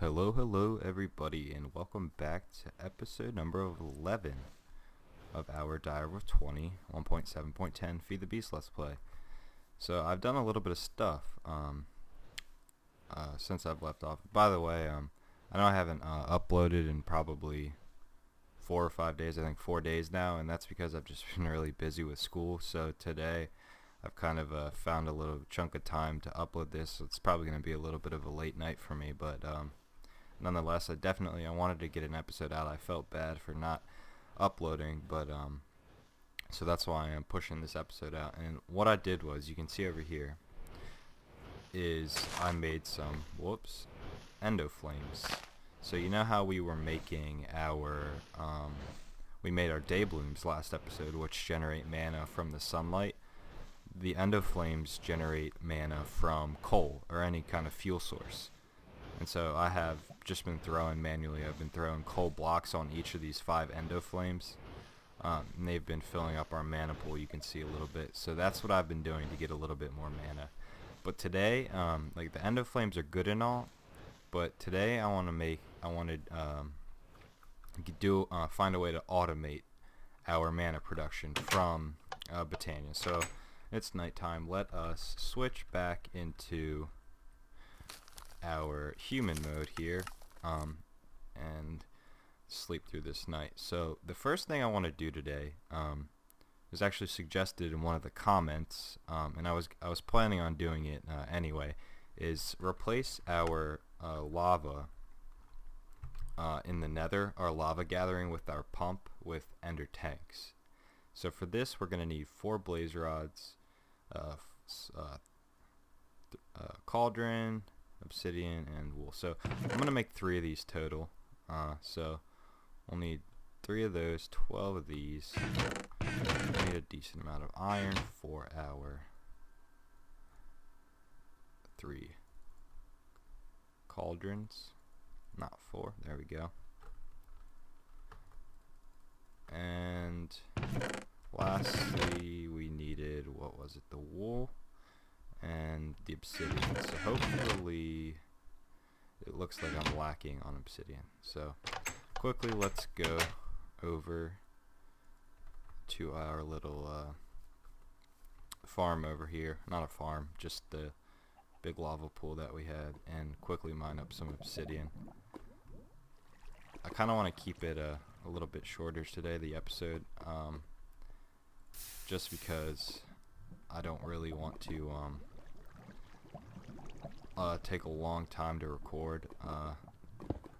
Hello everybody, and welcome back to episode number 11 of our Direwolf20 1.7.10 Feed the Beast Let's Play. So I've done a little bit of stuff since I've left off. By the way, I know I haven't uploaded in probably 4 or 5 days, I think 4 days now, and that's because I've just been really busy with school. So today I've kind of found a little chunk of time to upload this. So it's probably going to be a little bit of a late night for me, but nonetheless, I wanted to get an episode out. I felt bad for not uploading, but so that's why I'm pushing this episode out. And what I did was, you can see over here, is I made some endo flames. So you know how we were making our we made our day blooms last episode, which generate mana from the sunlight. The endo flames generate mana from coal or any kind of fuel source. And so I have just been throwing manually. I've been throwing coal blocks on each of these 5 endo flames, and they've been filling up our mana pool. You can see a little bit. So that's what I've been doing to get a little bit more mana. But today, like, the endo flames are good and all, but today I wanted find a way to automate our mana production from Botania. So it's nighttime. Let us switch back into our human mode here and sleep through this night. So the first thing I want to do today was actually suggested in one of the comments, and I was planning on doing it anyway, is replace our lava in the nether, our lava gathering with our pump, with ender tanks. So for this we're going to need 4 blaze rods, cauldron, obsidian, and wool. So I'm going to make 3 of these total. So we'll need 3 of those, 12 of these. We'll need a decent amount of iron for our 3 cauldrons. Not 4, there we go. And lastly we needed, what was it, the wool and the obsidian. So hopefully it looks like I'm lacking on obsidian. So quickly let's go over to our little farm over here. Not a farm, just the big lava pool that we had, and quickly mine up some obsidian. I kind of want to keep it a little bit shorter today, the episode, just because I don't really want to take a long time to record. I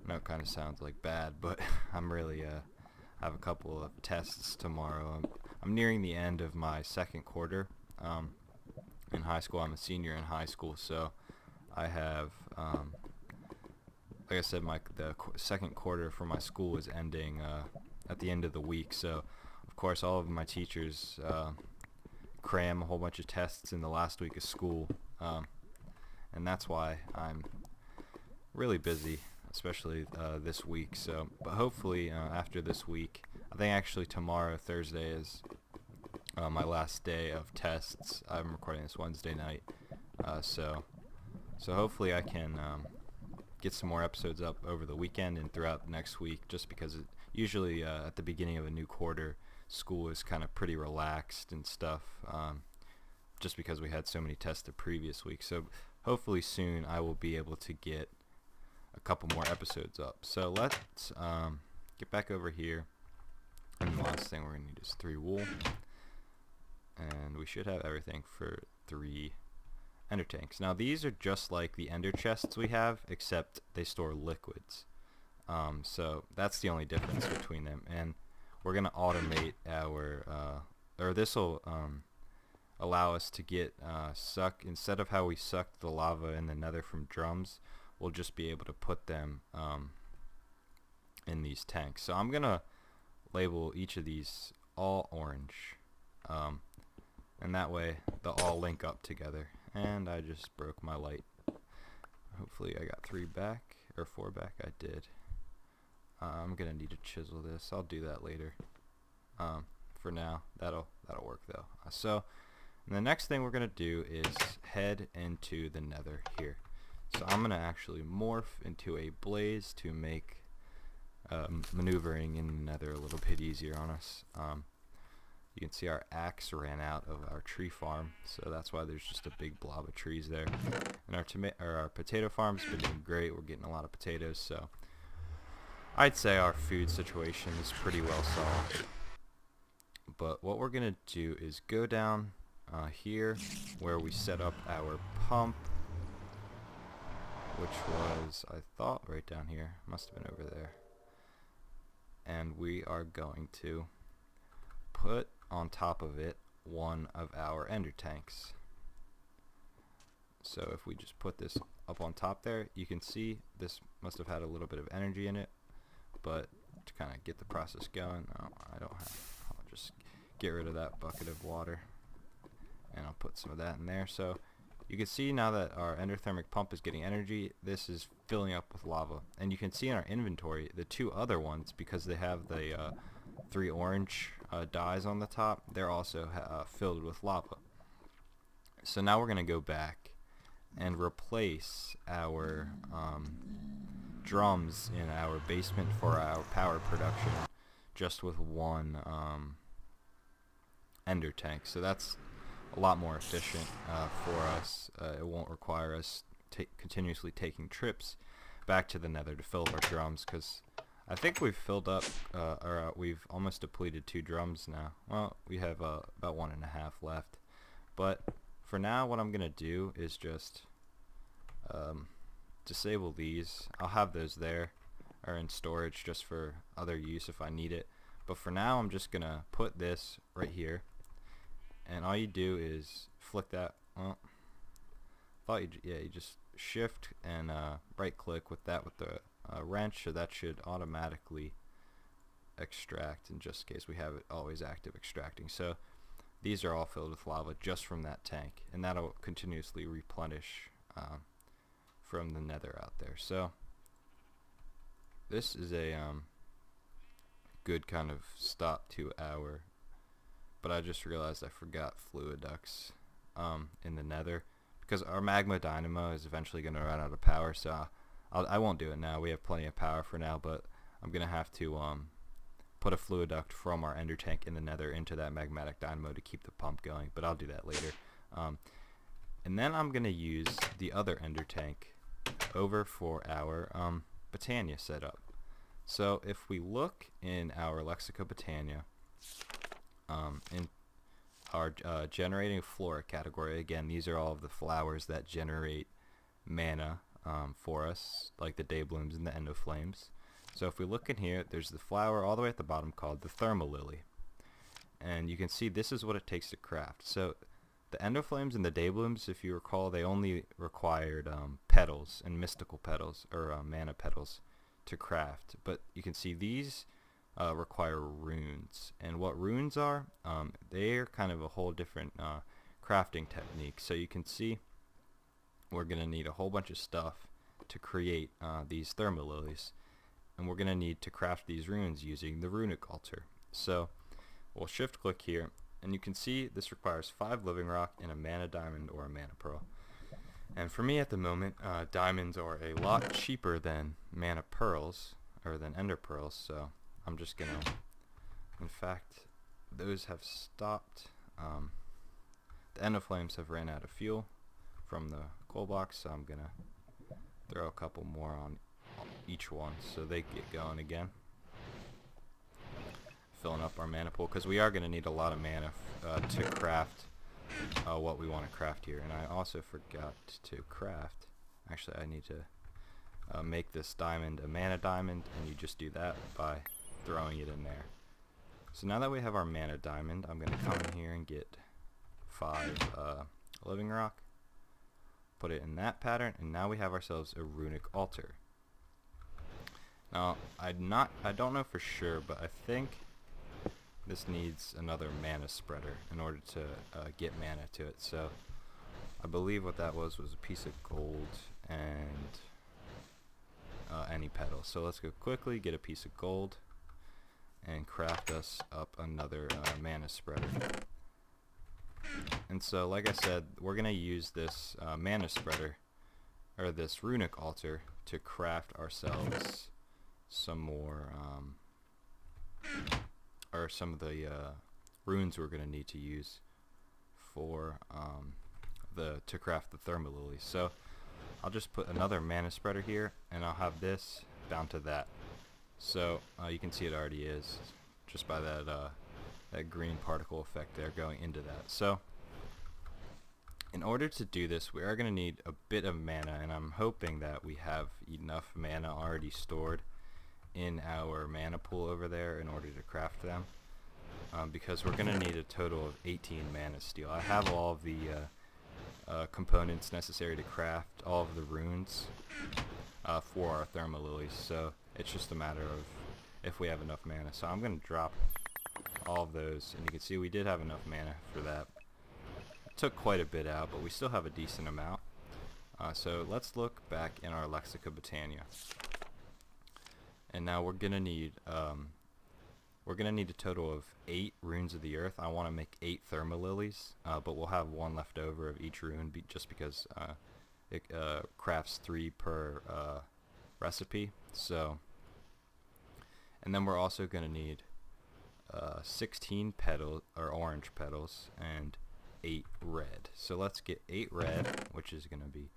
know it kind of sounds like bad, but I'm really have a couple of tests tomorrow. I'm nearing the end of my second quarter in high school. I'm a senior in high school, so I have like I said, the second quarter for my school is ending at the end of the week. So of course all of my teachers cram a whole bunch of tests in the last week of school, and that's why I'm really busy, especially this week. So, but hopefully after this week, I think actually tomorrow, Thursday, is my last day of tests. I'm recording this Wednesday night, so hopefully I can get some more episodes up over the weekend and throughout the next week, just because usually at the beginning of a new quarter, school is kind of pretty relaxed and stuff, just because we had so many tests the previous week. So hopefully soon I will be able to get a couple more episodes up. So let's get back over here, and the last thing we're going to need is 3 wool, and we should have everything for 3 ender tanks. Now these are just like the ender chests we have, except they store liquids. So that's the only difference between them, and we're going to automate our or this will allow us to get suck, instead of how we sucked the lava in the nether from drums, we'll just be able to put them in these tanks. So I'm gonna label each of these all orange, and that way they'll all link up together. And I just broke my light. Hopefully I got 3 back, or 4 back. I did. I'm gonna need to chisel this. I'll do that later. For now, that'll work though. So the next thing we're gonna do is head into the nether here. So I'm going to actually morph into a blaze to make maneuvering in the nether a little bit easier on us. You can see our axe ran out of our tree farm, so that's why there's just a big blob of trees there. And our potato farm's been doing great. We're getting a lot of potatoes, so I'd say our food situation is pretty well solved. But what we're going to do is go down here where we set up our pump, which was, I thought, right down here. Must have been over there. And we are going to put on top of it one of our ender tanks. So if we just put this up on top there, you can see this must have had a little bit of energy in it, but to kind of get the process going, I'll just get rid of that bucket of water, and I'll put some of that in there. So you can see now that our endothermic pump is getting energy, this is filling up with lava. And you can see in our inventory the two other ones, because they have the 3 orange dyes on the top, they're also filled with lava. So now we're going to go back and replace our drums in our basement for our power production just with one ender tank. So that's a lot more efficient for us. It won't require us continuously taking trips back to the nether to fill up our drums, because I think we've filled up, we've almost depleted 2 drums now. Well, we have about 1.5 left. But for now, what I'm going to do is just disable these. I'll have those there, or in storage just for other use if I need it. But for now, I'm just going to put this right here. And all you do is flick that. Well, you just shift and right click with that with the wrench, so that should automatically extract, in just in case we have it always active extracting. So these are all filled with lava just from that tank, and that'll continuously replenish from the nether out there. So this is a good kind of stop to our, but I just realized I forgot fluid ducts in the nether, because our magma dynamo is eventually going to run out of power, so I won't do it now. We have plenty of power for now, but I'm going to have to put a fluid duct from our ender tank in the nether into that magmatic dynamo to keep the pump going, but I'll do that later. And then I'm going to use the other ender tank over for our Botania setup. So if we look in our Lexico Botania, in our generating flora category, again, these are all of the flowers that generate mana for us, like the day blooms and the endoflames. So if we look in here, there's the flower all the way at the bottom called the thermal lily, and you can see this is what it takes to craft. So the endoflames and the day blooms, if you recall, they only required petals and mystical petals, or mana petals, to craft. But you can see these require runes, and what runes are, they're kind of a whole different crafting technique. So you can see we're going to need a whole bunch of stuff to create these thermal lilies, and we're going to need to craft these runes using the runic altar. So we'll shift click here, and you can see this requires 5 living rock and a mana diamond or a mana pearl. And for me at the moment, diamonds are a lot cheaper than mana pearls, or than ender pearls, so I'm just gonna, in fact, those have stopped. The endoflames have ran out of fuel from the coal box, so I'm gonna throw a couple more on each one so they get going again, filling up our mana pool, because we are going to need a lot of mana to craft what we want to craft here. And I also forgot to craft, actually I need to make this diamond a mana diamond, and you just do that by throwing it in there. So now that we have our mana diamond, I'm going to come in here and get 5 living rock, put it in that pattern, and now we have ourselves a runic altar. Now I don't know for sure, but I think this needs another mana spreader in order to get mana to it. So I believe what that was a piece of gold and any petals. So let's go quickly get a piece of gold and craft us up another mana spreader. And so, like I said, we're going to use this mana spreader, or this runic altar to craft ourselves some more, or some of the runes we're going to need to use for to craft the thermal lilies. So I'll just put another mana spreader here, and I'll have this bound to that. So you can see it already is, just by that that green particle effect there going into that. So in order to do this, we are going to need a bit of mana, and I'm hoping that we have enough mana already stored in our mana pool over there in order to craft them, because we're going to need a total of 18 mana steel. I have all of the components necessary to craft all of the runes for our thermal lilies, so it's just a matter of if we have enough mana. So I'm going to drop all of those, and you can see we did have enough mana for that. It took quite a bit out, but we still have a decent amount. So let's look back in our Lexica Botania, and now we're gonna need a total of 8 runes of the earth. I want to make 8 thermal lilies, but we'll have 1 left over of each rune, just because it crafts 3 per recipe. So, and then we're also gonna need 16 petals, or orange petals, and 8 red. So let's get 8 red, which is going to be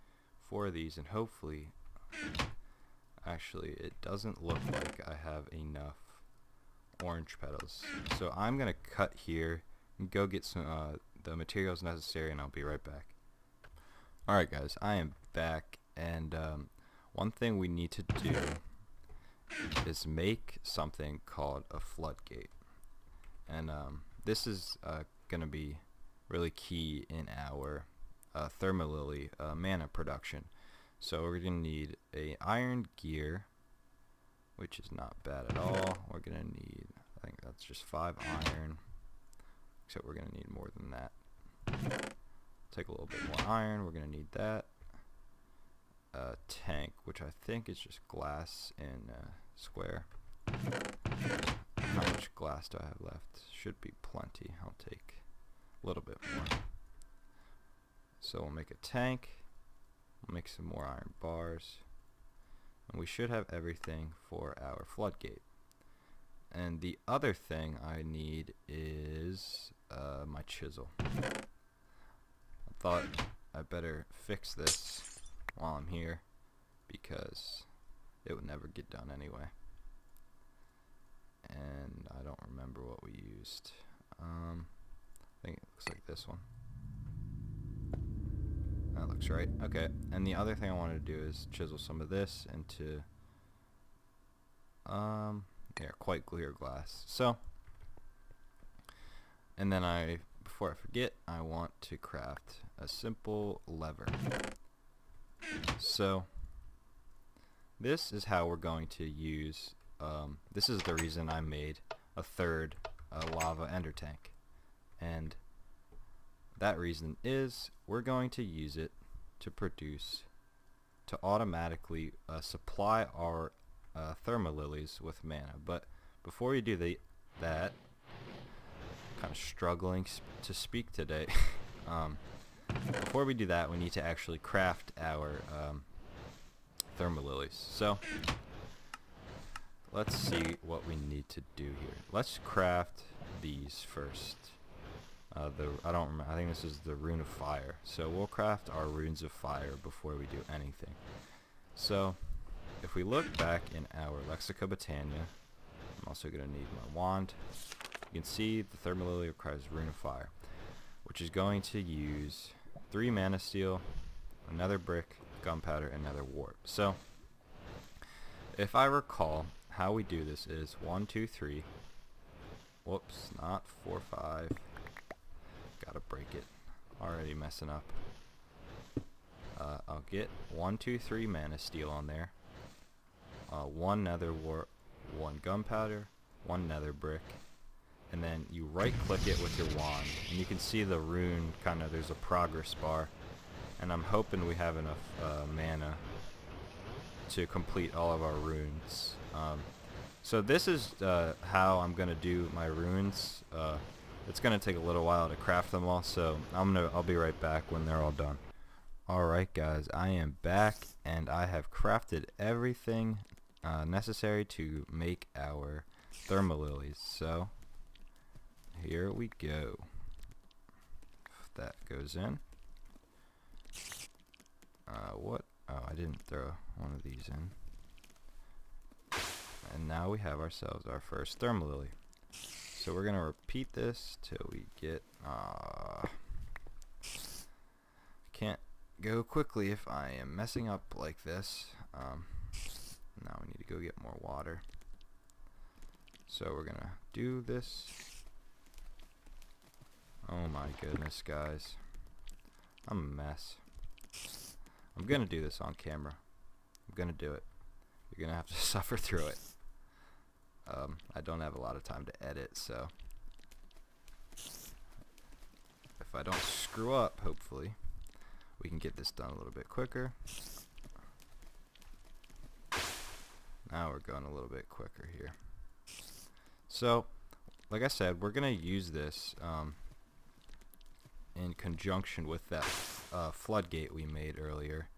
4 of these, and hopefully, actually it doesn't look like I have enough orange petals. So I'm going to cut here and go get some the materials necessary, and I'll be right back. Alright guys, I am back, and one thing we need to do is make something called a floodgate. And this is going to be really key in our thermal lily mana production. So we're going to need a iron gear, which is not bad at all. We're going to need, I think that's just 5 iron, except we're going to need more than that. Take a little bit more iron. We're going to need that. Tank, which I think is just glass in square. How much glass do I have left? Should be plenty. I'll take a little bit more. So we'll make a tank. We'll make some more iron bars. And we should have everything for our floodgate. And the other thing I need is my chisel. I thought I better fix this while I'm here, because it would never get done anyway. And I don't remember what we used. I think it looks like this one. That looks right. Okay, and the other thing I wanted to do is chisel some of this into quite clear glass. So, and then before I forget, I want to craft a simple lever. So this is how we're going to use, this is the reason I made a third lava ender tank, and that reason is we're going to use it to automatically supply our thermal lilies with mana. But before we do that, kind of struggling to speak today. Before we do that, we need to actually craft our thermal lilies. So let's see what we need to do here. Let's craft these first. I don't remember. I think this is the rune of fire. So we'll craft our runes of fire before we do anything. So if we look back in our Lexica Botania, I'm also going to need my wand. You can see the thermal lily requires rune of fire, which is going to use 3 mana steel, another brick, gunpowder, and another warp. So if I recall, how we do this is 1, 2, 3. Whoops, not 4, 5. Gotta break it. Already messing up. I'll get 1, 2, 3 mana steel on there. 1 nether warp, 1 gunpowder, 1 nether brick, and then you right click it with your wand, and you can see the rune there's a progress bar, and I'm hoping we have enough mana to complete all of our runes. So this is how I'm gonna do my runes. It's gonna take a little while to craft them all, so I'll be right back when they're all done. Alright guys, I am back and I have crafted everything necessary to make our thermalilies. So here we go. That goes in. What? Oh, I didn't throw one of these in. And now we have ourselves our first thermalily. So we're gonna repeat this till we get can't go quickly if I am messing up like this. Now we need to go get more water. So we're gonna do this. Oh my goodness, guys, I'm a mess. I'm gonna do this on camera. I'm gonna do it. You're gonna have to suffer through it. I don't have a lot of time to edit, so if I don't screw up, hopefully we can get this done a little bit quicker. Now we're going a little bit quicker here. So, like I said, we're gonna use this in conjunction with that floodgate we made earlier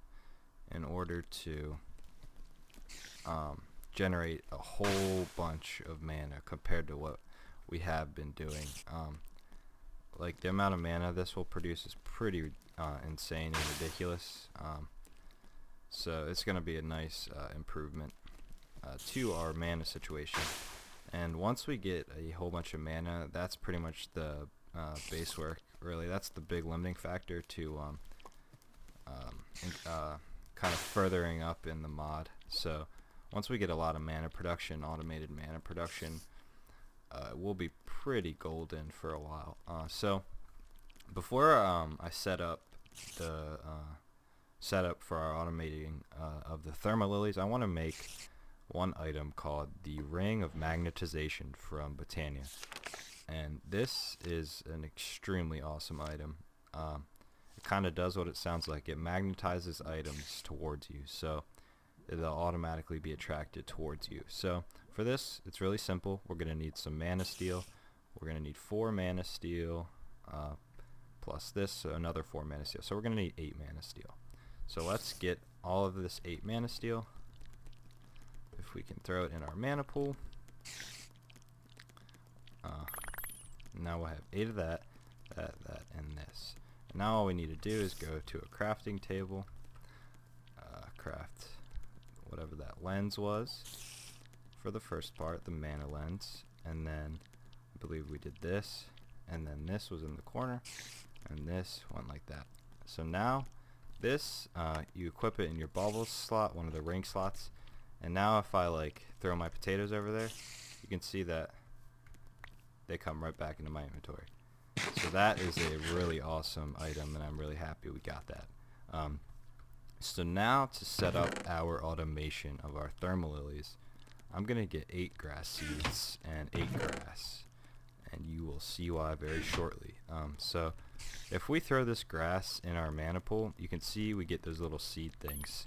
in order to generate a whole bunch of mana compared to what we have been doing. Like the amount of mana this will produce is pretty insane and ridiculous. So it's going to be a nice improvement to our mana situation. And once we get a whole bunch of mana, that's pretty much the base work. Really, that's the big limiting factor to kind of furthering up in the mod. So once we get a lot of mana production, automated mana production, we'll be pretty golden for a while. So before I set up the setup for our automating of the thermalilies, I want to make one item called the Ring of Magnetization from Botania. And this is an extremely awesome item. It kind of does what it sounds like. It magnetizes items towards you, so they'll automatically be attracted towards you. So for this, it's really simple. We're going to need some mana steel. We're going to need 4 mana steel plus this, so another 4 mana steel. So we're going to need 8 mana steel. So let's get all of this 8 mana steel. If we can throw it in our mana pool. Now we'll have 8 of that, and this. And now all we need to do is go to a crafting table, craft whatever that lens was for the first part, the mana lens, and then I believe we did this, and then this was in the corner, and this went like that. So now this, you equip it in your bauble slot, one of the ring slots, and now if I like throw my potatoes over there, you can see that they come right back into my inventory. So that is a really awesome item, and I'm really happy we got that. So now to set up our automation of our thermalilies, I'm going to get 8 grass seeds and 8 grass, and you will see why very shortly. So if we throw this grass in our mana pool, you can see we get those little seed things,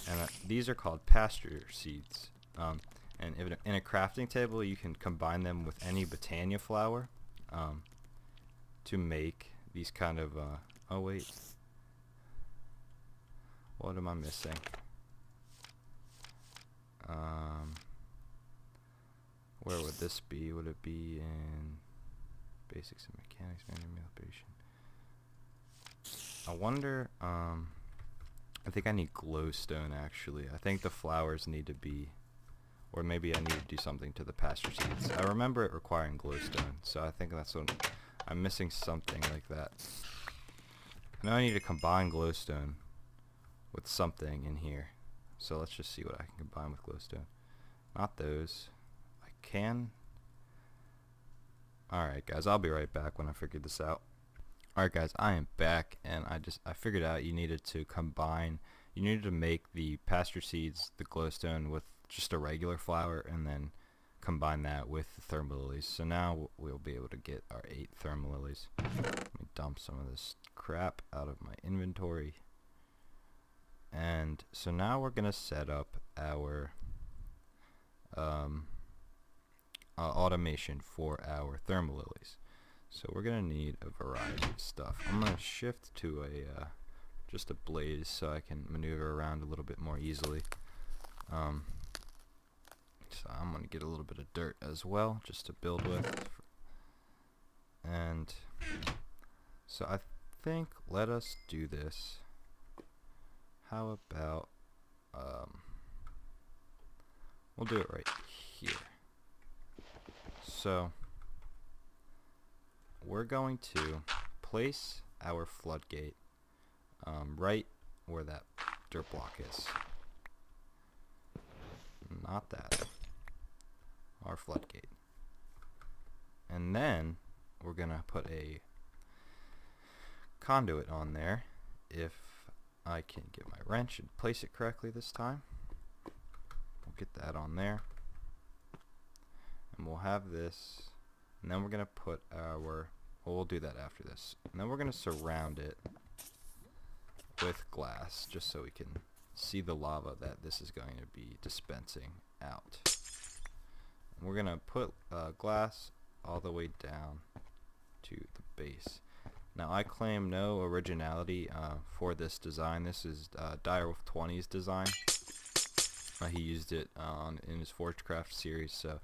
and these are called pasture seeds. And in a crafting table, you can combine them with any Botania flower to make these kind of oh wait, what am I missing? Where would this be? Would it be in basics and mechanics, manipulation? I wonder, I think I need glowstone actually. I think the flowers need to be, or maybe I need to do something to the pasture seeds. I remember it requiring glowstone, so I think that's what I'm missing, something like that. I know I need to combine glowstone with something in here. So let's just see what I can combine with glowstone. Not those. I can. Alright guys, I'll be right back when I figure this out. Alright guys, I am back, and I figured out you needed to make the pasture seeds, the glowstone, with just a regular flower, and then combine that with the thermalilies. So now we'll be able to get our 8 thermalilies. Let me dump some of this crap out of my inventory. And so now we're gonna set up our automation for our thermalilies. So we're gonna need a variety of stuff. I'm gonna shift to a just a blaze so I can maneuver around a little bit more easily. So I'm going to get a little bit of dirt as well, just to build with. And so I think, let us do this. How about, we'll do it right here. So we're going to place our floodgate right where that dirt block is. Not that. Our floodgate. And then we're gonna put a conduit on there, if I can get my wrench and place it correctly this time. We'll get that on there, and we'll have this, and then we're gonna put our, well, we'll do that after this, and then we're gonna surround it with glass just so we can see the lava that this is going to be dispensing out. And we're gonna put glass all the way down to the base. Now I claim no originality for this design. This is Direwolf20's design. He used it in his Forgecraft series, so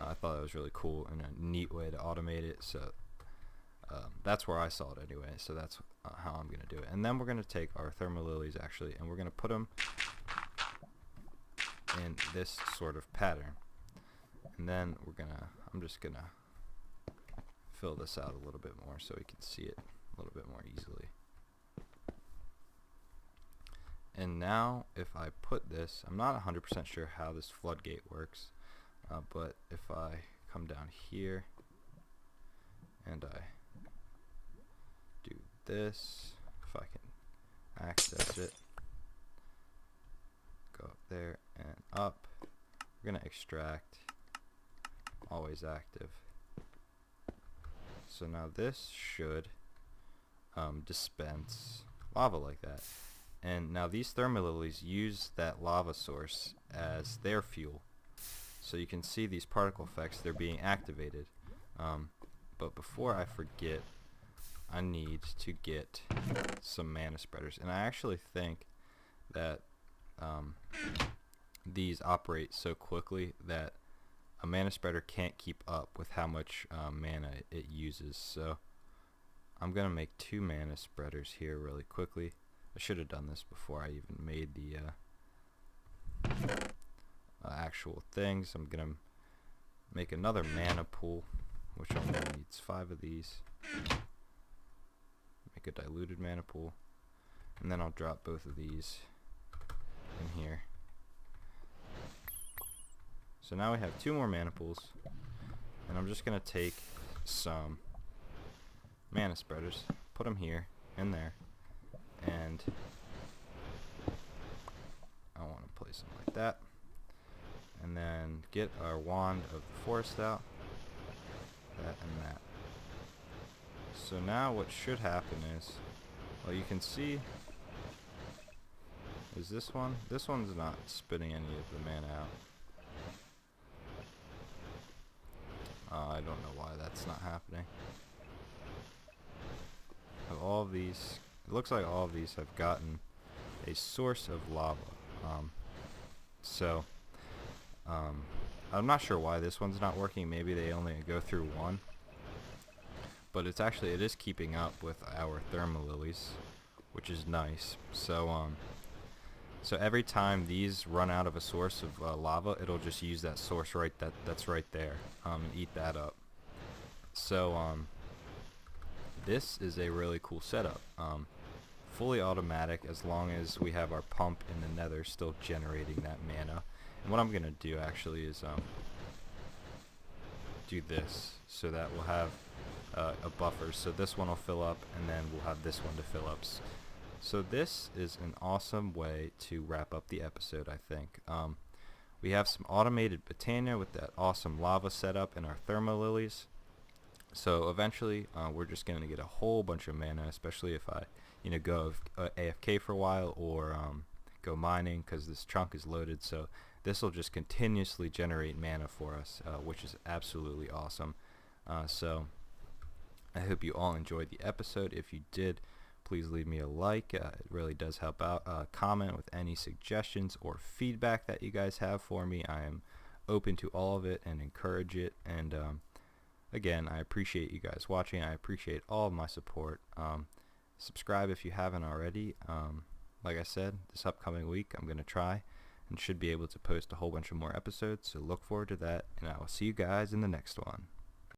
I thought it was really cool and a neat way to automate it. So that's where I saw it anyway, so that's how I'm going to do it. And then we're going to take our thermal lilies actually, and we're going to put them in this sort of pattern. And then we're going to, I'm just going to fill this out a little bit more so we can see it a little bit more easily. And now if I put this, I'm not 100% sure how this floodgate works, but if I come down here and I do this, if I can access it, go up there and up, we're going to extract, always active. So now this should dispense lava like that. And now these thermal lilies use that lava source as their fuel. So you can see these particle effects, they're being activated. But before I forget, I need to get some mana spreaders. And I actually think that these operate so quickly that a mana spreader can't keep up with how much mana it uses. So I'm going to make 2 mana spreaders here really quickly. I should have done this before I even made the actual things. I'm going to make another mana pool, which only needs 5 of these. Make a diluted mana pool, and then I'll drop both of these in here. So now we have 2 more mana pools, and I'm just going to take some mana spreaders, put them here and there, and I want to place them like that, and then get our wand of the forest out, that and that. So now what should happen is, well, you can see, is this one's not spitting any of the mana out. I don't know why that's not happening. Of all of these, it looks like all of these have gotten a source of lava. I'm not sure why this one's not working. Maybe they only go through one. But it is keeping up with our thermal lilies, which is nice. So every time these run out of a source of lava, it'll just use that source that's right there and eat that up. So this is a really cool setup. Fully automatic, as long as we have our pump in the nether still generating that mana. And what I'm going to do actually is do this, so that we'll have a buffer. So this one will fill up, and then we'll have this one to fill up. So this is an awesome way to wrap up the episode, I think. We have some automated Botania with that awesome lava setup and our thermal lilies. So eventually we're just going to get a whole bunch of mana, especially if I go AFK for a while, or go mining, because this chunk is loaded. So this will just continuously generate mana for us, which is absolutely awesome. So I hope you all enjoyed the episode. If you did, please leave me a like. It really does help out. Comment with any suggestions or feedback that you guys have for me. I am open to all of it and encourage it. And again, I appreciate you guys watching. I appreciate all of my support. Subscribe if you haven't already. Like I said, this upcoming week I'm going to try and should be able to post a whole bunch of more episodes, so look forward to that, and I will see you guys in the next one.